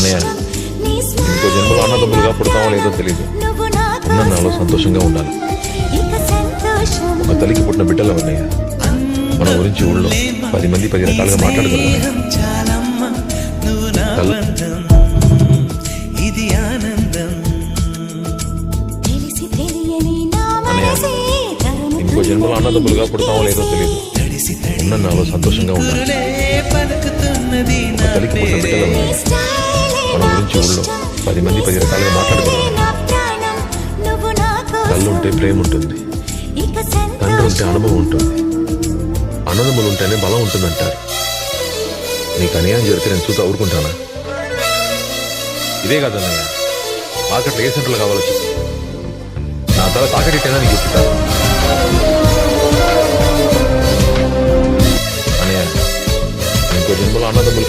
అన్నయ్య, ఇంకో జన్మలో అన్నదమ్ములుగా పుడతామో లేదో తెలియదు. ఉన్న నాలో సంతోషంగా ఉండాలి. ఒక తల్లికి పుట్టిన బిడ్డలు అన్నయ్య, మన గురించి ఊళ్ళో 10 మంది 10 రకాలుగా మాట్లాడగలరు. అన్నయ్య, ఇంకో జన్మలో అన్నదమ్ములుగా పుడతామో లేదో తెలియదు. ఉన్న నాలో సంతోషంగా ఉండాలి. ఒక తల్లికి పుట్టిన బిడ్డలు అన్నయ్య, మన గురించి ఊళ్ళో 10 మంది 10 రకాలుగా మాట్లాడగలరు. తల్లుంటే ప్రేమ ఉంటుంది, తండ్రి ఉంటే అనుభవం ఉంటుంది, అన్నదమ్ములు ఉంటేనే బలం ఉంటుందంటారు. నీకు అన్యాయం జరిగితే నేను చూసి ఊరుకుంటానా? ఇదే కాదన్నయ్య, మార్కెట్లో ఏ సెంటర్లో కావాలో చెప్పు. నా తల తాకడిట్టేనా నీకు చెప్తాను. అన్నయ్య, ఇంకో జన్మలో అన్నదమ్ములు